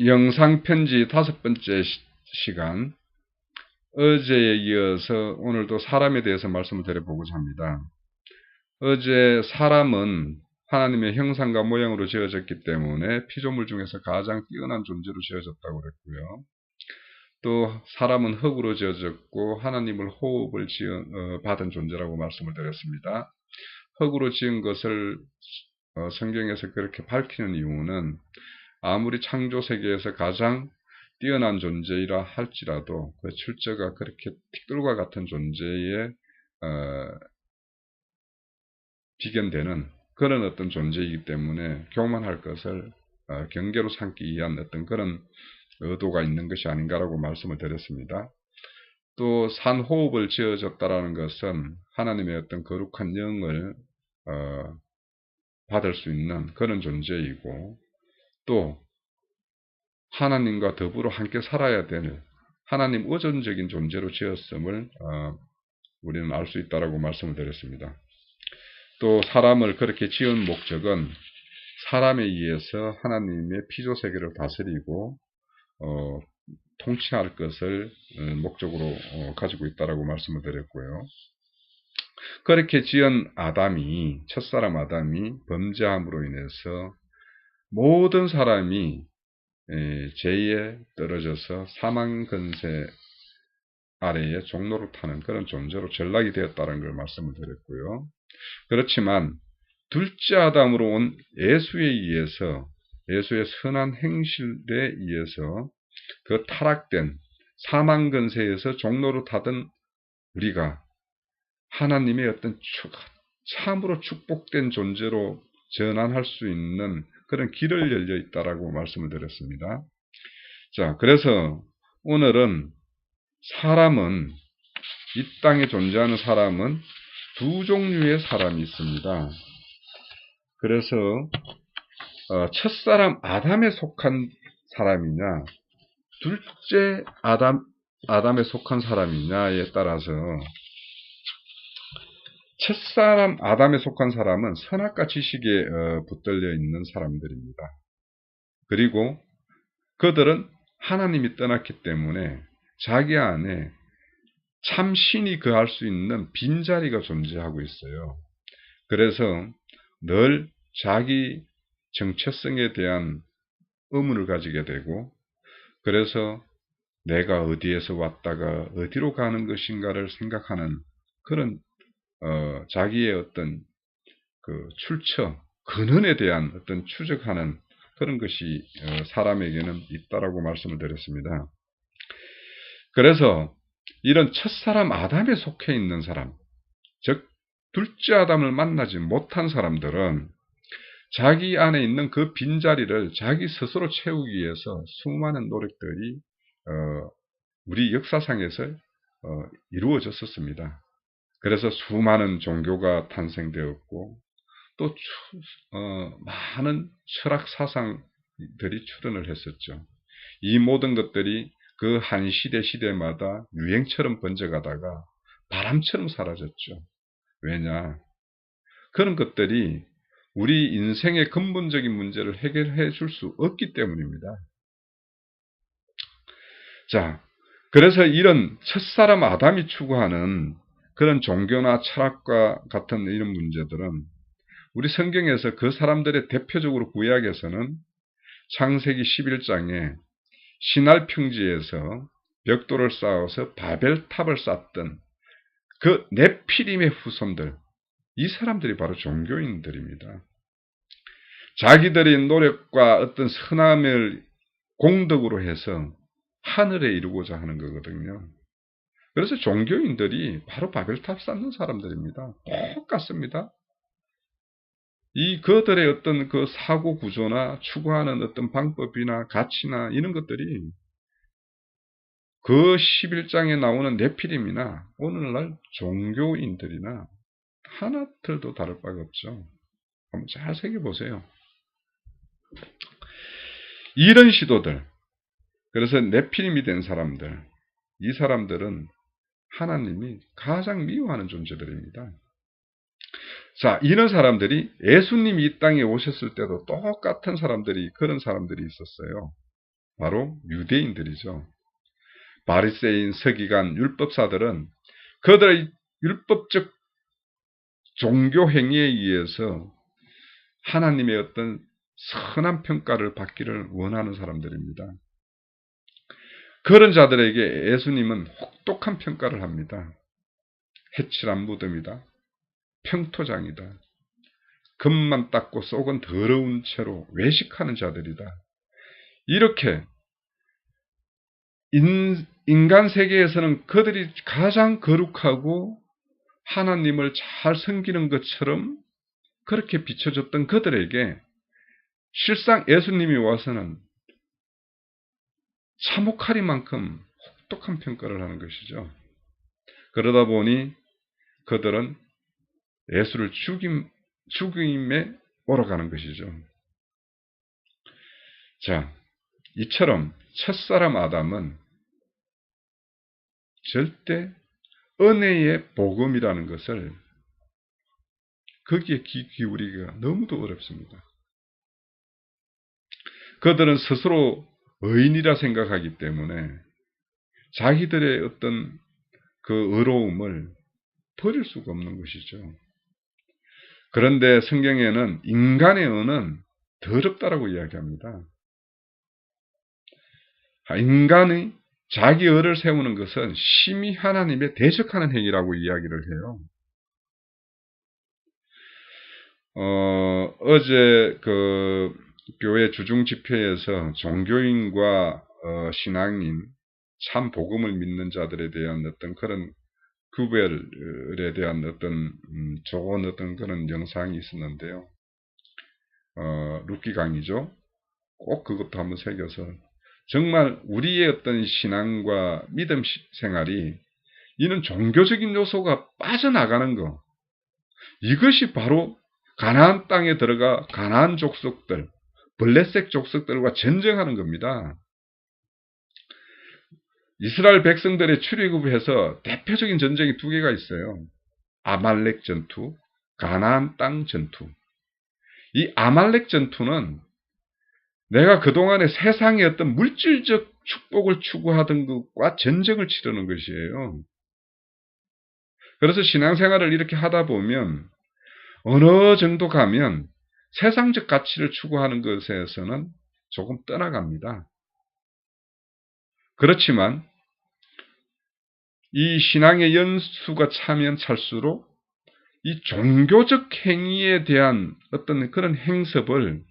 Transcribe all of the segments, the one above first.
영상편지 5번째 시간, 어제에 이어서 오늘도 사람에 대해서 말씀을 드려보고자 합니다. 어제 사람은 하나님의 형상과 모양으로 지어졌기 때문에 피조물 중에서 가장 뛰어난 존재로 지어졌다고 그랬고요. 또 사람은 흙으로 지어졌고 하나님을 호흡을 받은 존재라고 말씀을 드렸습니다. 흙으로 지은 것을 성경에서 그렇게 밝히는 이유는 아무리 창조 세계에서 가장 뛰어난 존재이라 할지라도 그 출처가 그렇게 틱들과 같은 존재에 비견되는 그런 어떤 존재이기 때문에 교만할 것을 경계로 삼기 위한 어떤 그런 의도가 있는 것이 아닌가라고 말씀을 드렸습니다. 또 산호흡을 지어졌다라는 것은 하나님의 어떤 거룩한 영을 받을 수 있는 그런 존재이고, 또 하나님과 더불어 함께 살아야 될 하나님 의존적인 존재로 지었음을 우리는 알 수 있다라고 말씀을 드렸습니다. 또 사람을 그렇게 지은 목적은 사람에 의해서 하나님의 피조세계를 다스리고 통치할 것을 목적으로 가지고 있다라고 말씀을 드렸고요. 그렇게 지은 아담이, 첫사람 아담이 범죄함으로 인해서 모든 사람이 죄에 떨어져서 사망 근세 아래에 종로를 타는 그런 존재로 전락이 되었다는 걸 말씀을 드렸고요. 그렇지만 둘째 아담으로 온 예수에 의해서, 예수의 선한 행실에 의해서 그 타락된 사망 근세에서 종로를 타던 우리가 하나님의 어떤 참으로 축복된 존재로 전환할 수 있는 그런 길을 열려 있다라고 말씀을 드렸습니다. 자, 그래서 오늘은 사람은, 이 땅에 존재하는 사람은 두 종류의 사람이 있습니다. 그래서 첫사람 아담에 속한 사람이냐, 둘째 아담에 속한 사람이냐에 따라서 첫사람 아담에 속한 사람은 선악과 지식에 붙들려 있는 사람들입니다. 그리고 그들은 하나님이 떠났기 때문에 자기 안에 참 신이 거할 수 있는 빈자리가 존재하고 있어요. 그래서 늘 자기 정체성에 대한 의문을 가지게 되고, 그래서 내가 어디에서 왔다가 어디로 가는 것인가를 생각하는 그런 자기의 어떤 그 출처, 근원에 대한 어떤 추적하는 그런 것이 사람에게는 있다라고 말씀을 드렸습니다. 그래서 이런 첫사람 아담에 속해 있는 사람, 즉 둘째 아담을 만나지 못한 사람들은 자기 안에 있는 그 빈자리를 자기 스스로 채우기 위해서 수많은 노력들이 우리 역사상에서 이루어졌었습니다. 그래서 수많은 종교가 탄생되었고, 또 많은 철학 사상들이 출현을 했었죠. 이 모든 것들이 그 한 시대마다 유행처럼 번져가다가 바람처럼 사라졌죠. 왜냐? 그런 것들이 우리 인생의 근본적인 문제를 해결해 줄 수 없기 때문입니다. 자, 그래서 이런 첫사람 아담이 추구하는 그런 종교나 철학과 같은 이런 문제들은 우리 성경에서 그 사람들의 대표적으로 구약에서는 창세기 11장에 시날 평지에서 벽돌을 쌓아서 바벨탑을 쌓던 그 네피림의 후손들, 이 사람들이 바로 종교인들입니다. 자기들의 노력과 어떤 선함을 공덕으로 해서 하늘에 이루고자 하는 거거든요. 그래서 종교인들이 바로 바벨탑 쌓는 사람들입니다. 똑같습니다. 이 그들의 어떤 그 사고 구조나 추구하는 어떤 방법이나 가치나 이런 것들이 그 11장에 나오는 네피림이나 오늘날 종교인들이나 하나틀도 다를 바가 없죠. 한번 잘 새겨보세요. 이런 시도들, 그래서 네피림이 된 사람들, 이 사람들은 하나님이 가장 미워하는 존재들입니다. 자, 이런 사람들이 예수님이 이 땅에 오셨을 때도 똑같은 사람들이, 그런 사람들이 있었어요. 바로 유대인들이죠. 바리새인, 서기관, 율법사들은 그들의 율법적 종교 행위에 의해서 하나님의 어떤 선한 평가를 받기를 원하는 사람들입니다. 그런 자들에게 예수님은 혹독한 평가를 합니다. 해칠한 무덤이다. 평토장이다. 겉만 닦고 속은 더러운 채로 외식하는 자들이다. 이렇게 인간 세계에서는 그들이 가장 거룩하고 하나님을 잘 섬기는 것처럼 그렇게 비춰졌던 그들에게 실상 예수님이 와서는 참혹하리만큼 혹독한 평가를 하는 것이죠. 그러다 보니 그들은 예수를 죽임에 몰아가는 것이죠. 자, 이처럼 첫사람 아담은 절대 은혜의 복음이라는 것을 거기에 귀 기울이기가 너무도 어렵습니다. 그들은 스스로 의인이라 생각하기 때문에 자기들의 어떤 그 의로움을 버릴 수가 없는 것이죠. 그런데 성경에는 인간의 의는 더럽다라고 이야기합니다. 인간의 자기 의를 세우는 것은 심히 하나님에 대적하는 행위라고 이야기를 해요. 어제 그 교회 주중 집회에서 종교인과 신앙인, 참 복음을 믿는 자들에 대한 어떤 그런 구별에 대한 어떤 좋은 어떤 그런 영상이 있었는데요. 룻기 강의죠. 꼭 그것도 한번 새겨서 정말 우리의 어떤 신앙과 믿음 생활이 이는 종교적인 요소가 빠져나가는 거, 이것이 바로 가나안 땅에 들어가 가나안 족속들, 블레셋 족속들과 전쟁하는 겁니다. 이스라엘 백성들의 출애굽해서 대표적인 전쟁이 두 개가 있어요. 아말렉 전투, 가나안 땅 전투. 이 아말렉 전투는 내가 그동안에 세상의 어떤 물질적 축복을 추구하던 것과 전쟁을 치르는 것이에요. 그래서 신앙생활을 이렇게 하다 보면 어느 정도 가면 세상적 가치를 추구하는 것에서는 조금 떠나갑니다. 그렇지만 이 신앙의 연수가 차면 찰수록 이 종교적 행위에 대한 어떤 그런 행습을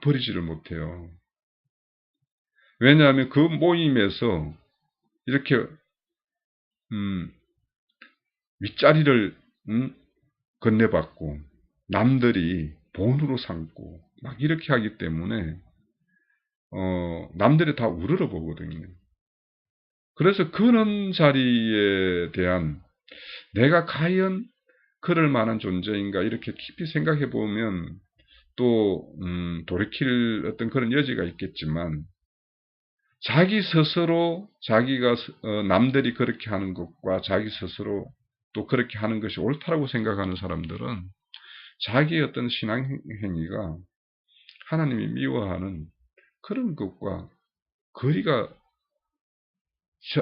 버리지를 못해요. 왜냐하면 그 모임에서 이렇게 윗자리를 건네받고 남들이 본으로 삼고 막 이렇게 하기 때문에 남들이 다 우러러 보거든요. 그래서 그런 자리에 대한 내가 과연 그럴 만한 존재인가 이렇게 깊이 생각해 보면 또 돌이킬 어떤 그런 여지가 있겠지만 자기 스스로 자기가 남들이 그렇게 하는 것과 자기 스스로 또 그렇게 하는 것이 옳다라고 생각하는 사람들은 자기의 어떤 신앙 행위가 하나님이 미워하는 그런 것과 거리가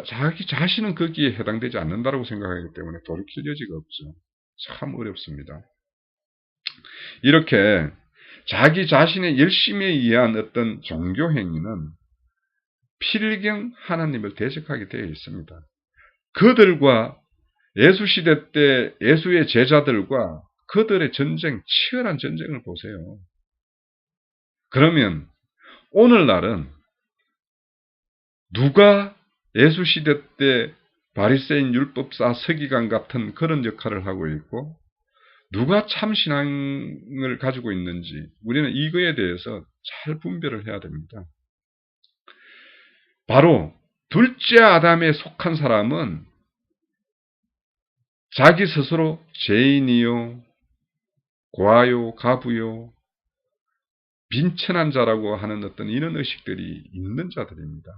자기 자신은 거기에 해당되지 않는다고 생각하기 때문에 돌이킬 여지가 없죠. 참 어렵습니다. 이렇게 자기 자신의 열심에 의한 어떤 종교 행위는 필경 하나님을 대적하게 되어 있습니다. 그들과 예수 시대 때 예수의 제자들과 그들의 전쟁, 치열한 전쟁을 보세요. 그러면 오늘날은 누가 예수 시대 때 바리새인 율법사 서기관 같은 그런 역할을 하고 있고 누가 참 신앙을 가지고 있는지 우리는 이거에 대해서 잘 분별을 해야 됩니다. 바로 둘째 아담에 속한 사람은 자기 스스로 죄인이요, 고아요, 가부요, 빈천한 자라고 하는 어떤 이런 의식들이 있는 자들입니다.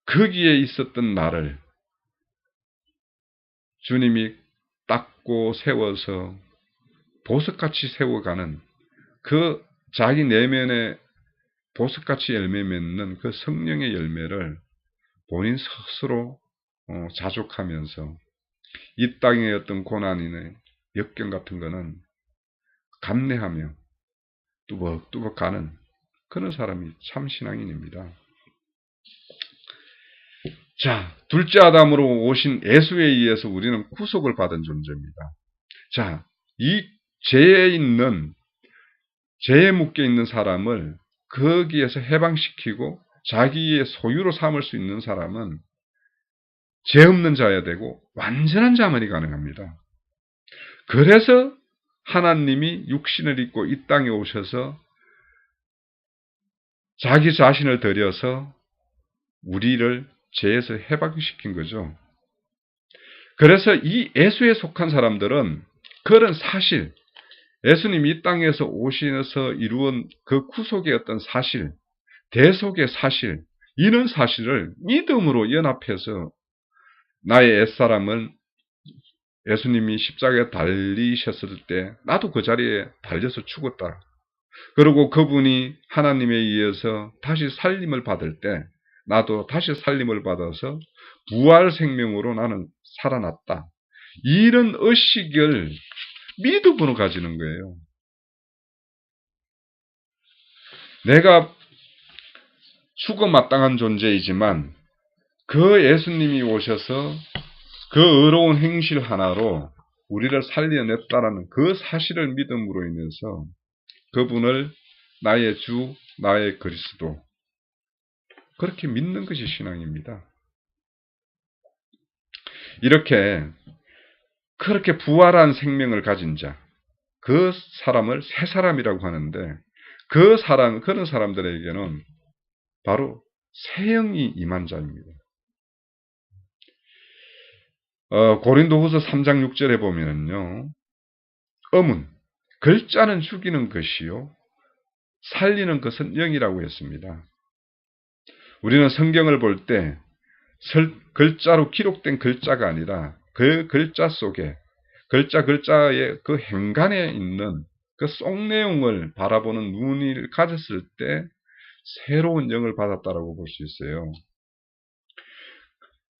거기에 있었던 나를 주님이 닦고 세워서 보석같이 세워가는 그 자기 내면의 보석같이 열매 맺는 그 성령의 열매를 본인 스스로 자족하면서 이 땅의 어떤 고난이나 역경 같은 거는 감내하며 뚜벅뚜벅 가는 그런 사람이 참 신앙인입니다. 자, 둘째 아담으로 오신 예수에 의해서 우리는 구속을 받은 존재입니다. 자, 이 죄에 묶여 있는 사람을 거기에서 해방시키고 자기의 소유로 삼을 수 있는 사람은 죄 없는 자야 되고 완전한 자만이 가능합니다. 그래서 하나님이 육신을 입고 이 땅에 오셔서 자기 자신을 들여서 우리를 죄에서 해방시킨 거죠. 그래서 이 예수에 속한 사람들은 그런 사실, 예수님이 이 땅에서 오셔서 이루은 그 구속의 어떤 사실, 대속의 사실, 이런 사실을 믿음으로 연합해서 나의 옛사람은 예수님이 십자가에 달리셨을 때 나도 그 자리에 달려서 죽었다. 그리고 그분이 하나님에 의해서 다시 살림을 받을 때 나도 다시 살림을 받아서 부활 생명으로 나는 살아났다. 이런 의식을 믿음으로 가지는 거예요. 내가 죽어 마땅한 존재이지만 그 예수님이 오셔서 그 의로운 행실 하나로 우리를 살려냈다라는 그 사실을 믿음으로 인해서 그분을 나의 주, 나의 그리스도, 그렇게 믿는 것이 신앙입니다. 그렇게 부활한 생명을 가진 자, 그 사람을 새 사람이라고 하는데 그런 사람들에게는 바로 새 영이 임한 자입니다. 고린도후서 3장 6절에 보면은요, 음은 글자는 죽이는 것이요 살리는 것은 영이라고 했습니다. 우리는 성경을 볼 때 글자로 기록된 글자가 아니라 그 글자 속에 글자의 그 행간에 있는 그 속 내용을 바라보는 눈을 가졌을 때 새로운 영을 받았다라고 볼 수 있어요.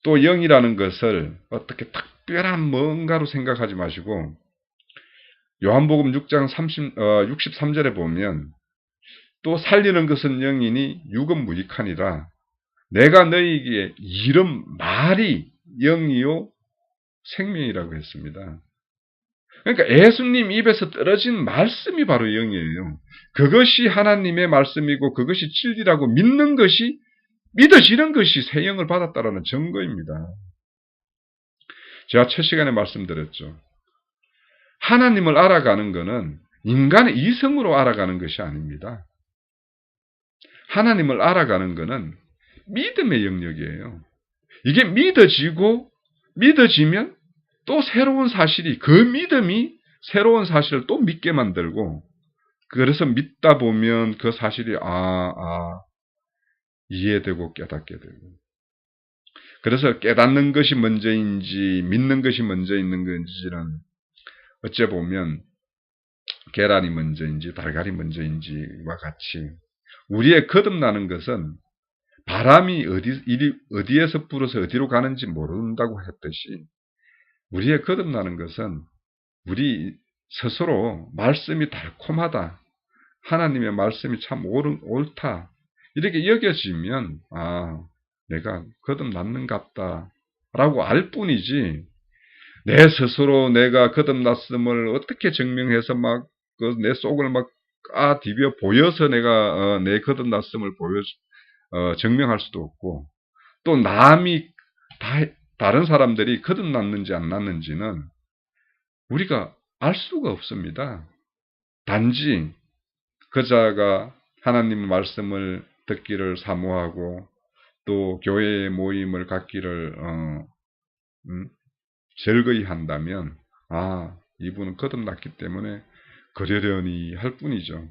또 영이라는 것을 어떻게 특별한 뭔가로 생각하지 마시고 요한복음 6장 63절에 보면 또 살리는 것은 영이니 육은 무익하니라. 내가 너희에게 이른 말이 영이요 생명이라고 했습니다. 그러니까 예수님 입에서 떨어진 말씀이 바로 영이에요. 그것이 하나님의 말씀이고 그것이 진리라고 믿어지는 것이 새 영을 받았다라는 증거입니다. 제가 첫 시간에 말씀드렸죠. 하나님을 알아가는 것은 인간의 이성으로 알아가는 것이 아닙니다. 하나님을 알아가는 것은 믿음의 영역이에요. 이게 믿어지면 또 새로운 사실이, 그 믿음이 새로운 사실을 또 믿게 만들고, 그래서 믿다 보면 그 사실이 이해되고 깨닫게 되고. 그래서 깨닫는 것이 먼저인지 믿는 것이 먼저 있는 건지는 어째 보면 계란이 먼저인지 달걀이 먼저인지와 같이 우리의 거듭나는 것은 바람이 어디에서 불어서 어디로 가는지 모른다고 했듯이 우리의 거듭나는 것은 우리 스스로 말씀이 달콤하다, 하나님의 말씀이 참 옳다 이렇게 여겨지면 내가 거듭났는 같다 라고 알 뿐이지, 내 스스로 내가 거듭났음을 어떻게 증명해서 내 속을 디벼 보여서 내가 내 거듭났음을 증명할 수도 없고, 또 다른 사람들이 거듭났는지 안 났는지는 우리가 알 수가 없습니다. 단지 그자가 하나님의 말씀을 듣기를 사모하고 또 교회의 모임을 갖기를 즐거이 한다면 이분은 거듭났기 때문에 그러려니 할 뿐이죠.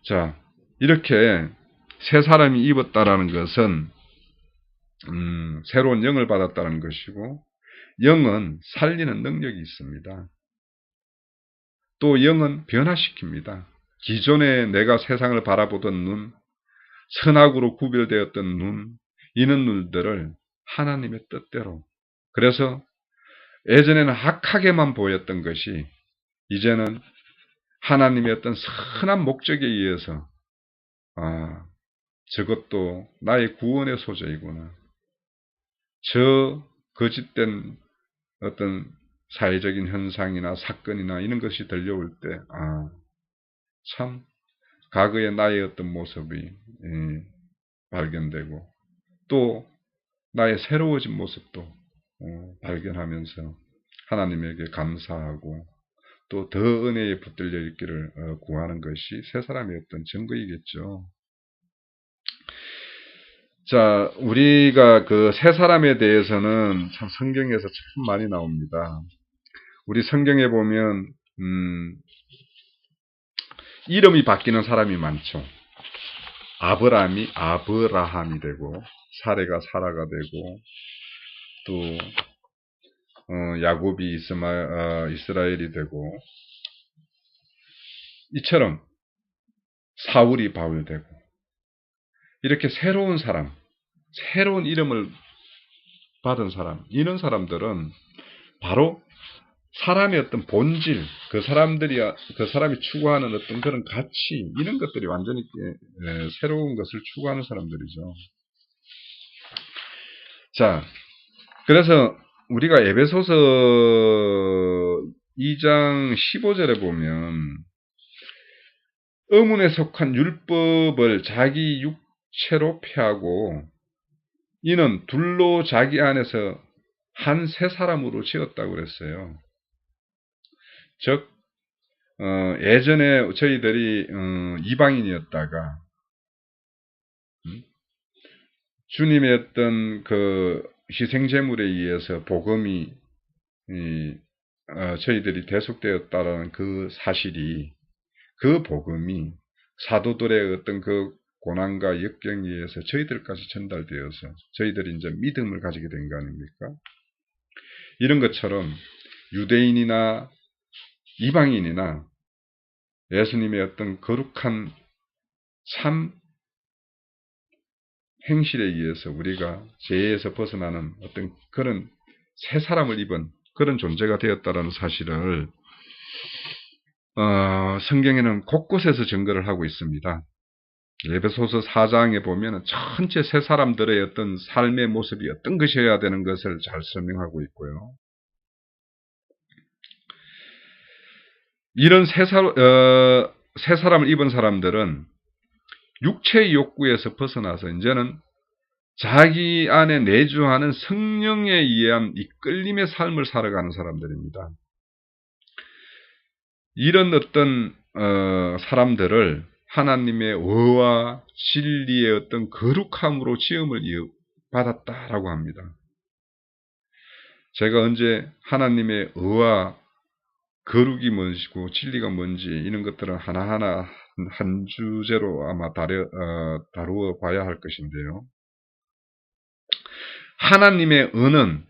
자, 이렇게 새 사람이 입었다라는 것은 새로운 영을 받았다는 것이고, 영은 살리는 능력이 있습니다. 또 영은 변화시킵니다. 기존에 내가 세상을 바라보던 눈, 선악으로 구별되었던 눈, 이런 눈들을 하나님의 뜻대로. 그래서 예전에는 악하게만 보였던 것이 이제는 하나님의 어떤 선한 목적에 의해서 저것도 나의 구원의 소재이구나. 저 거짓된 어떤 사회적인 현상이나 사건이나 이런 것이 들려올 때 참 과거의 나의 어떤 모습이 발견되고 또 나의 새로워진 모습도 발견하면서 하나님에게 감사하고 또 더 은혜에 붙들려 있기를 구하는 것이 새 사람의 어떤 증거이겠죠. 자, 우리가 그 새 사람에 대해서는 참 성경에서 참 많이 나옵니다. 우리 성경에 보면 이름이 바뀌는 사람이 많죠. 아브라함이 아브라함이 되고 사레가 사라가 되고 또 야곱이 이스라엘이 되고 이처럼 사울이 바울 되고 이렇게 새로운 사람, 새로운 이름을 받은 사람, 이런 사람들은 바로 사람의 어떤 본질, 그 사람이 추구하는 어떤 그런 가치, 이런 것들이 완전히 새로운 것을 추구하는 사람들이죠. 자, 그래서 우리가 에베소서 2장 15절에 보면 의문에 속한 율법을 자기 육체로 폐하고 이는 둘로 자기 안에서 한 새 사람으로 지었다고 그랬어요. 즉 예전에 저희들이 이방인이었다가 주님의 어떤 그 희생제물에 의해서 복음이 저희들이 대속되었다라는 그 사실이, 그 복음이 사도들의 어떤 그 고난과 역경에 의해서 저희들까지 전달되어서 저희들이 이제 믿음을 가지게 된 거 아닙니까? 이런 것처럼 유대인이나 이방인이나 예수님의 어떤 거룩한 참 행실에 의해서 우리가 죄에서 벗어나는 어떤 그런 새 사람을 입은 그런 존재가 되었다라는 사실을 성경에는 곳곳에서 증거를 하고 있습니다. 에베소서 4장에 보면 전체 새 사람들의 어떤 삶의 모습이 어떤 것이어야 되는 것을 잘 설명하고 있고요. 이런 새 사람을 입은 사람들은 육체의 욕구에서 벗어나서 이제는 자기 안에 내주하는 성령에 의한 이끌림의 삶을 살아가는 사람들입니다. 이런 어떤 사람들을 하나님의 의와 진리의 어떤 거룩함으로 지음을 받았다라고 합니다. 제가 언제 하나님의 의와 거룩이 뭔지고 진리가 뭔지 이런 것들은 하나하나 한 주제로 아마 다루어 봐야 할 것인데요. 하나님의 의는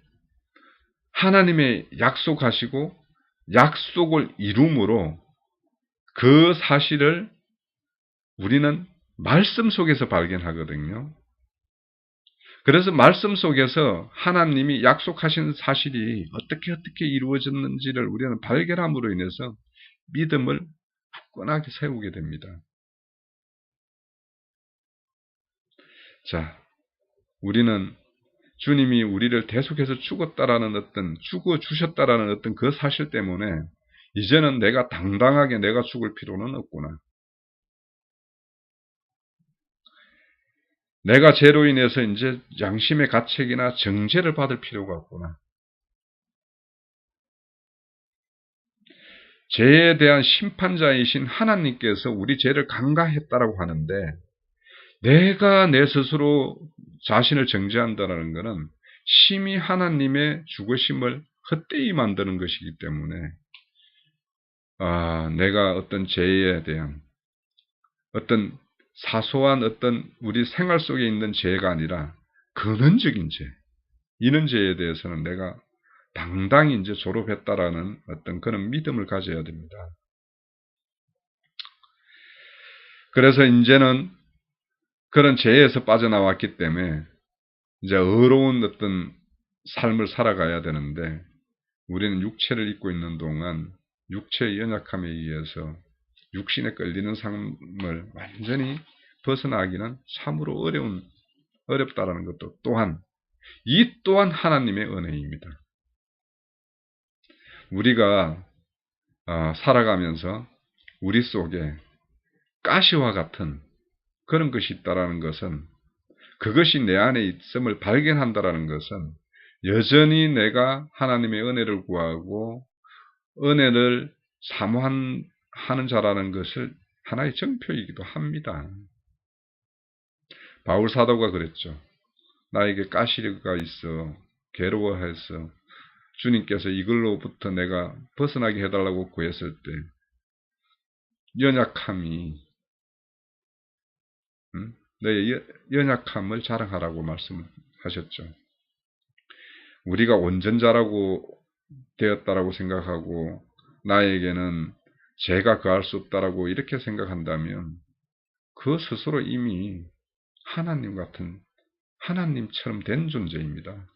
하나님의 약속하시고 약속을 이룸으로 그 사실을 우리는 말씀 속에서 발견하거든요. 그래서 말씀 속에서 하나님이 약속하신 사실이 어떻게 이루어졌는지를 우리는 발견함으로 인해서 믿음을 굳건하게 세우게 됩니다. 자, 우리는 주님이 우리를 대속해서 죽어주셨다라는 어떤 그 사실 때문에 이제는 내가 당당하게 내가 죽을 필요는 없구나. 내가 죄로 인해서 이제 양심의 가책이나 정죄를 받을 필요가 없구나. 죄에 대한 심판자이신 하나님께서 우리 죄를 간과했다라고 하는데 내가 내 스스로 자신을 정죄한다는 것은 심히 하나님의 죽으심을 헛되이 만드는 것이기 때문에 내가 어떤 죄에 대한 어떤 사소한 어떤 우리 생활 속에 있는 죄가 아니라 근원적인 죄, 이런 죄에 대해서는 내가 당당히 이제 졸업했다라는 어떤 그런 믿음을 가져야 됩니다. 그래서 이제는 그런 죄에서 빠져나왔기 때문에 이제 의로운 어떤 삶을 살아가야 되는데, 우리는 육체를 입고 있는 동안 육체의 연약함에 의해서 육신에 끌리는 삶을 완전히 벗어나기는 참으로 어렵다라는 것도 이 또한 하나님의 은혜입니다. 우리가 살아가면서 우리 속에 가시와 같은 그런 것이 있다라는 것은, 그것이 내 안에 있음을 발견한다라는 것은 여전히 내가 하나님의 은혜를 구하고 은혜를 사모하는 자라는 것을 하나의 증표이기도 합니다. 바울 사도가 그랬죠. 나에게 가시가 있어 괴로워해서 주님께서 이걸로부터 내가 벗어나게 해달라고 구했을 때 너의 연약함을 자랑하라고 말씀하셨죠. 우리가 온전자라고 되었다라고 생각하고 나에게는 죄가 거할 수 없다라고 이렇게 생각한다면 그 스스로 이미 하나님 같은, 하나님처럼 된 존재입니다.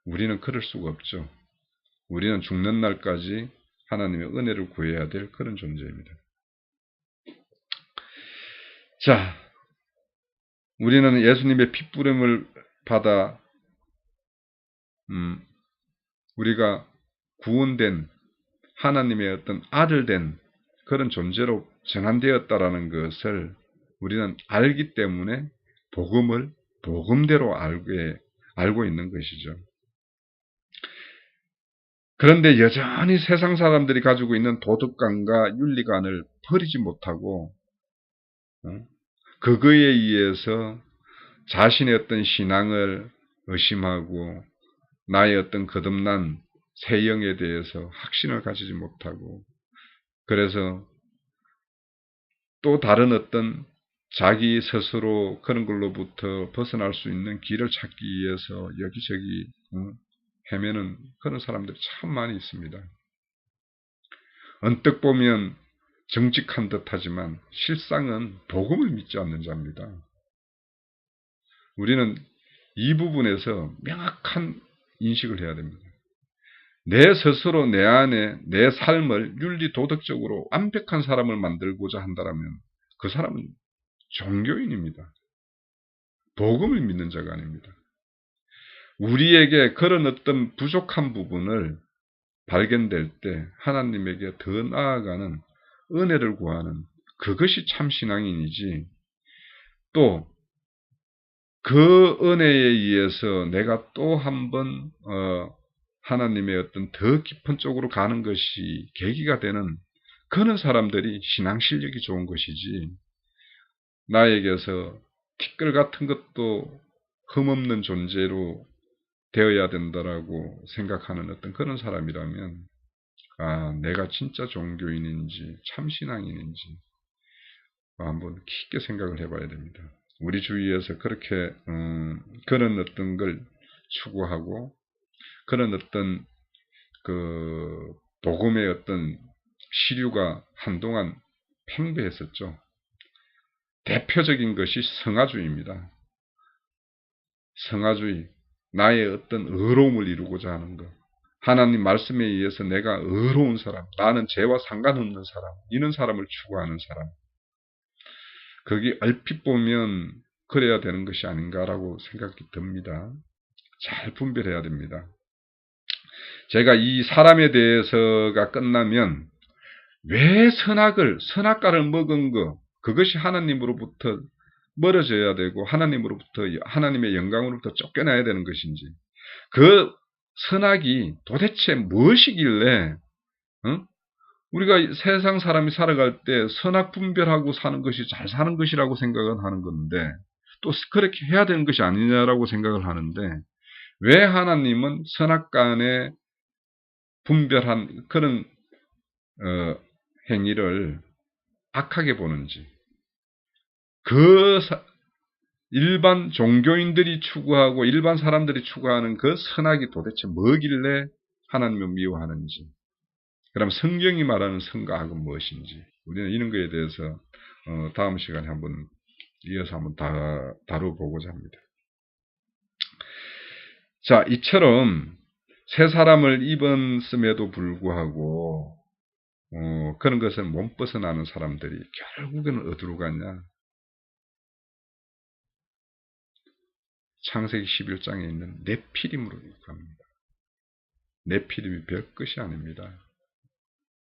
우리는 그럴 수가 없죠. 우리는 죽는 날까지 하나님의 은혜를 구해야 될 그런 존재입니다. 자, 우리는 예수님의 핏부림을 받아 우리가 구원된 하나님의 어떤 아들 된 그런 존재로 전환되었다라는 것을 우리는 알기 때문에 복음대로 알고 있는 것이죠. 그런데 여전히 세상 사람들이 가지고 있는 도덕관과 윤리관을 버리지 못하고 그거에 의해서 자신의 어떤 신앙을 의심하고 나의 어떤 거듭난 새 영에 대해서 확신을 가지지 못하고, 그래서 또 다른 어떤 자기 스스로 그런 걸로부터 벗어날 수 있는 길을 찾기 위해서 여기저기 헤매는 그런 사람들이 참 많이 있습니다. 언뜻 보면 정직한 듯하지만 실상은 복음을 믿지 않는 자입니다. 우리는 이 부분에서 명확한 인식을 해야 됩니다. 내 스스로 내 안에 내 삶을 윤리 도덕적으로 완벽한 사람을 만들고자 한다면 그 사람은 종교인입니다. 복음을 믿는 자가 아닙니다. 우리에게 그런 어떤 부족한 부분을 발견될 때 하나님에게 더 나아가는 은혜를 구하는 그것이 참 신앙인이지, 또 그 은혜에 의해서 내가 또 한번 하나님의 어떤 더 깊은 쪽으로 가는 것이 계기가 되는 그런 사람들이 신앙 실력이 좋은 것이지, 나에게서 티끌 같은 것도 흠없는 존재로 되어야 된다라고 생각하는 어떤 그런 사람이라면 내가 진짜 종교인인지 참 신앙인인지 한번 깊게 생각을 해봐야 됩니다. 우리 주위에서 그렇게 그런 어떤 걸 추구하고 그런 어떤 그 복음의 어떤 시류가 한동안 팽배했었죠. 대표적인 것이 성화주의입니다. 성화주의, 나의 어떤 의로움을 이루고자 하는 것, 하나님 말씀에 의해서 내가 의로운 사람, 나는 죄와 상관없는 사람, 이런 사람을 추구하는 사람, 그게 얼핏 보면 그래야 되는 것이 아닌가라고 생각이 듭니다. 잘 분별해야 됩니다. 제가 이 사람에 대해서가 끝나면 왜 선악과를 먹은 것, 그것이 하나님으로부터 멀어져야 되고 하나님의 영광으로부터 쫓겨나야 되는 것인지, 그 선악이 도대체 무엇이길래 우리가 세상 사람이 살아갈 때 선악 분별하고 사는 것이 잘 사는 것이라고 생각을 하는 건데, 또 그렇게 해야 되는 것이 아니냐라고 생각을 하는데, 왜 하나님은 선악간에 분별한 그런 행위를 악하게 보는지, 그 일반 종교인들이 추구하고 일반 사람들이 추구하는 그 선악이 도대체 뭐길래 하나님을 미워하는지, 그럼 성경이 말하는 선과 악은 무엇인지, 우리는 이런 거에 대해서 다음 시간에 한번 이어서 한번 다뤄보고자 합니다. 자, 이처럼 새 사람을 입었음에도 불구하고 그런 것을 못 벗어나는 사람들이 결국에는 어디로 갔냐? 창세기 11장에 있는 네피림으로 갑니다. 네피림이 별것이 아닙니다.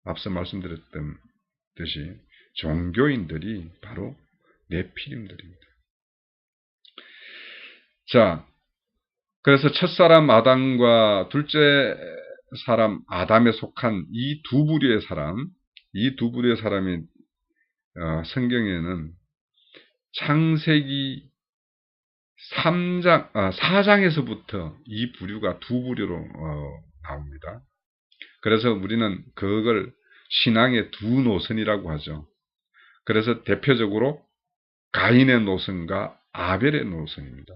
앞서 말씀드렸던 듯이 종교인들이 바로 네피림들입니다. 자, 그래서 첫사람 아담과 둘째 사람 아담에 속한 이 두 부류의 사람이 성경에는 창세기 4장에서부터 이 부류가 두 부류로 나옵니다. 그래서 우리는 그걸 신앙의 두 노선이라고 하죠. 그래서 대표적으로 가인의 노선과 아벨의 노선입니다.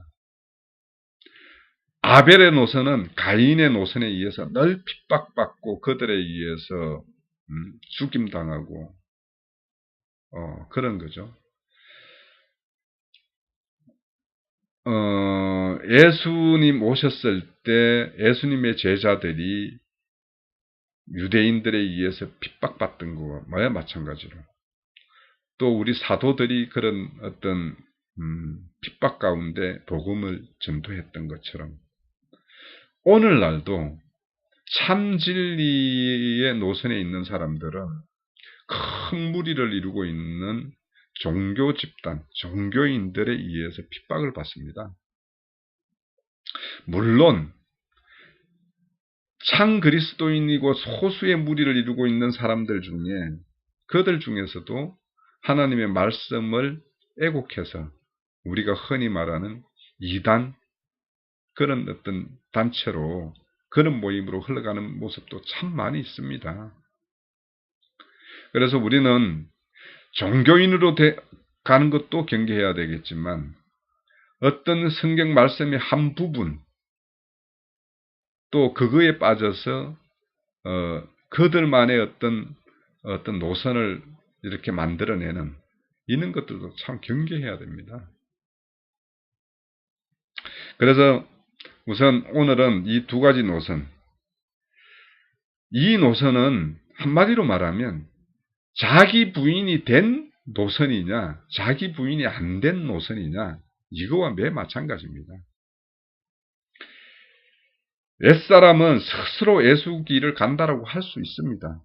아벨의 노선은 가인의 노선에 의해서 늘 핍박받고 그들에 의해서 죽임당하고 그런 거죠. 예수님 오셨을 때 예수님의 제자들이 유대인들에 의해서 핍박받던 거와 마찬가지로 또 우리 사도들이 그런 어떤 핍박 가운데 복음을 전도했던 것처럼 오늘날도 참 진리의 노선에 있는 사람들은 큰 무리를 이루고 있는 종교 집단, 종교인들에 의해서 핍박을 받습니다. 물론 참 그리스도인이고 소수의 무리를 이루고 있는 사람들 중에 그들 중에서도 하나님의 말씀을 애곡해서 우리가 흔히 말하는 이단 그런 어떤 단체로 그런 모임으로 흘러가는 모습도 참 많이 있습니다. 그래서 우리는 종교인으로 가는 것도 경계해야 되겠지만 어떤 성경 말씀의 한 부분 또 그거에 빠져서 그들만의 어떤 노선을 이렇게 만들어내는 이런 것들도 참 경계해야 됩니다. 그래서 우선 오늘은 이 두 가지 노선, 이 노선은 한마디로 말하면 자기 부인이 된 노선이냐 자기 부인이 안 된 노선이냐 이거와 매 마찬가지입니다. 옛사람은 스스로 예수길을 간다라고 할 수 있습니다.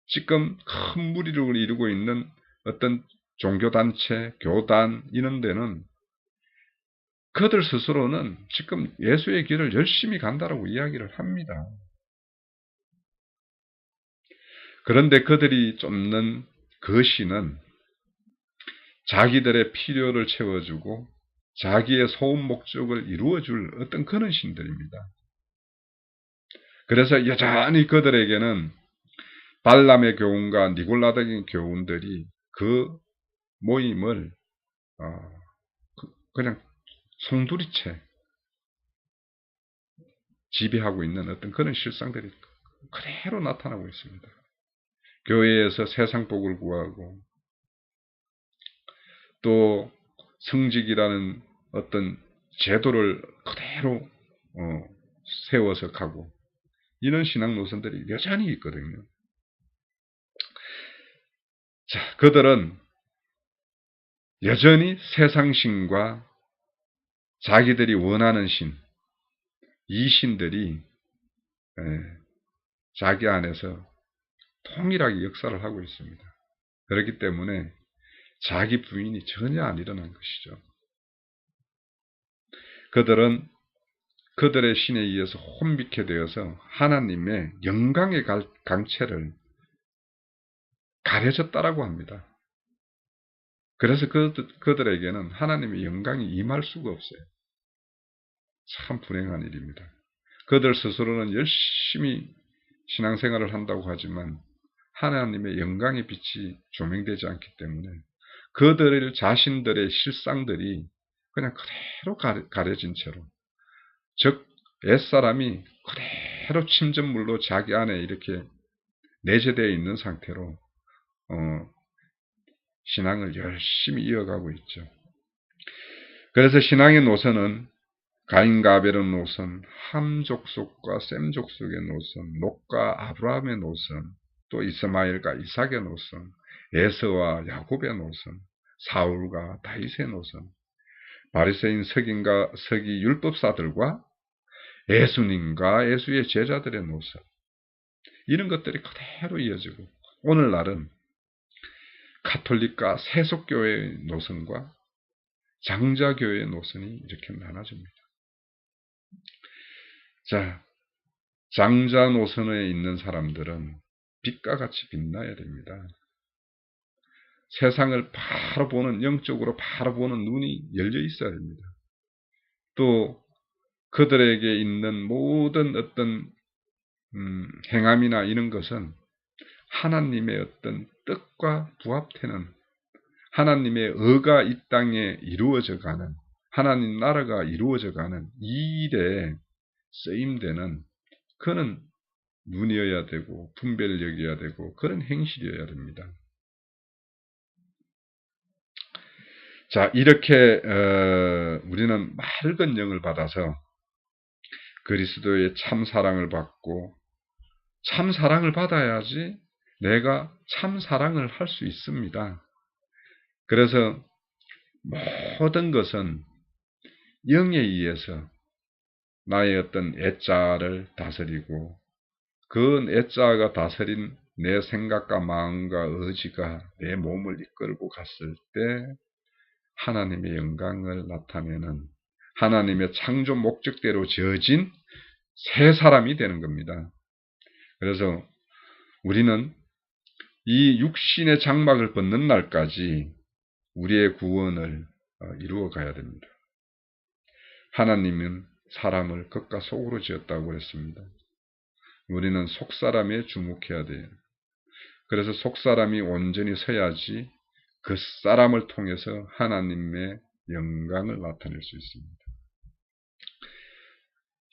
지금 큰 무리를 이루고 있는 어떤 종교단체, 교단 이런 데는 그들 스스로는 지금 예수의 길을 열심히 간다라고 이야기를 합니다. 그런데 그들이 쫓는 그 신은 자기들의 필요를 채워주고 자기의 소원 목적을 이루어줄 어떤 그런 신들입니다. 그래서 여전히 그들에게는 발람의 교훈과 니골라적인 교훈들이 그 모임을 그냥 송두리째 지배하고 있는 어떤 그런 실상들이 그대로 나타나고 있습니다. 교회에서 세상복을 구하고 또 성직이라는 어떤 제도를 그대로 세워서 가고 이런 신앙 노선들이 여전히 있거든요. 자, 그들은 여전히 세상신과 자기들이 원하는 신, 이 신들이 자기 안에서 통일하게 역사를 하고 있습니다. 그렇기 때문에 자기 부인이 전혀 안 일어난 것이죠. 그들은 그들의 신에 의해서 혼미케 되어서 하나님의 영광의 강체를 가려졌다라고 합니다. 그래서 그들에게는 하나님의 영광이 임할 수가 없어요. 참 불행한 일입니다. 그들 스스로는 열심히 신앙생활을 한다고 하지만 하나님의 영광의 빛이 조명되지 않기 때문에 그들 자신들의 실상들이 그냥 그대로 가려진 채로, 즉 옛사람이 그대로 침전물로 자기 안에 이렇게 내재되어 있는 상태로 신앙을 열심히 이어가고 있죠. 그래서 신앙의 노선은 가인과 아벨의 노선, 함 족속과 셈 족속의 노선, 롯과 아브라함의 노선, 또 이스마엘과 이삭의 노선, 에서와 야곱의 노선, 사울과 다윗의 노선, 바리새인 서기 율법사들과 예수님과 예수의 제자들의 노선, 이런 것들이 그대로 이어지고, 오늘날은 가톨릭과 세속교회의 노선과 장자교회의 노선이 이렇게 나눠집니다. 자, 장자 노선에 있는 사람들은 빛과 같이 빛나야 됩니다. 세상을 바로 보는, 영적으로 바로 보는 눈이 열려 있어야 됩니다. 또 그들에게 있는 모든 어떤 행함이나 이런 것은 하나님의 어떤 뜻과 부합되는, 하나님의 의가 이 땅에 이루어져가는, 하나님 나라가 이루어져가는 이 일에 쓰임되는 그는 눈이어야 되고 분별을 여겨야 되고 그런 행실이어야 됩니다. 자, 이렇게 우리는 맑은 영을 받아서 그리스도의 참 사랑을 받고, 참 사랑을 받아야지 내가 참 사랑을 할 수 있습니다. 그래서 모든 것은 영에 의해서 나의 어떤 애자를 다스리고, 그 애자가 다스린 내 생각과 마음과 의지가 내 몸을 이끌고 갔을 때 하나님의 영광을 나타내는, 하나님의 창조 목적대로 지어진 새 사람이 되는 겁니다. 그래서 우리는 이 육신의 장막을 벗는 날까지 우리의 구원을 이루어 가야 됩니다. 하나님은 사람을 겉과 속으로 지었다고 그랬습니다. 우리는 속사람에 주목해야 돼요. 그래서 속사람이 온전히 서야지 겉사람을 통해서 하나님의 영광을 나타낼 수 있습니다.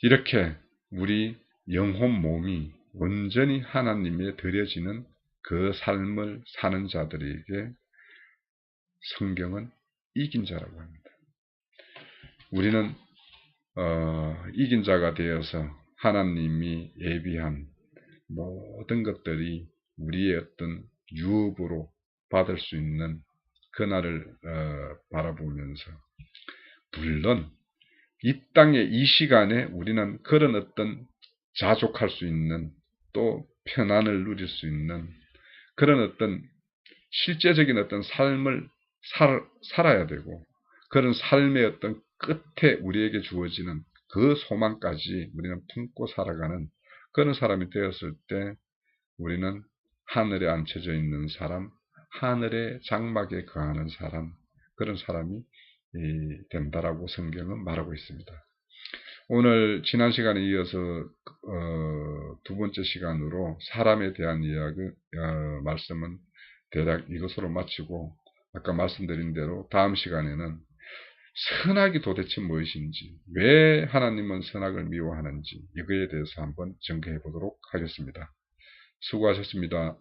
이렇게 우리 영혼 몸이 온전히 하나님에 드려지는 그 삶을 사는 자들에게 성경은 이긴 자라고 합니다. 우리는 이긴 자가 되어서 하나님이 예비한 모든 것들이 우리의 어떤 유업으로 받을 수 있는 그날을 바라보면서, 물론 이 땅에 이 시간에 우리는 그런 어떤 자족할 수 있는, 또 편안을 누릴 수 있는 그런 어떤 실제적인 어떤 삶을 살아야 되고, 그런 삶의 어떤 끝에 우리에게 주어지는 그 소망까지 우리는 품고 살아가는 그런 사람이 되었을 때 우리는 하늘에 앉혀져 있는 사람, 하늘의 장막에 거하는 사람, 그런 사람이 된다라고 성경은 말하고 있습니다. 오늘 지난 시간에 이어서 두 번째 시간으로 사람에 대한 이야기 말씀은 대략 이것으로 마치고, 아까 말씀드린 대로 다음 시간에는 선악이 도대체 무엇인지, 왜 하나님은 선악을 미워하는지, 이거에 대해서 한번 전개해 보도록 하겠습니다. 수고하셨습니다.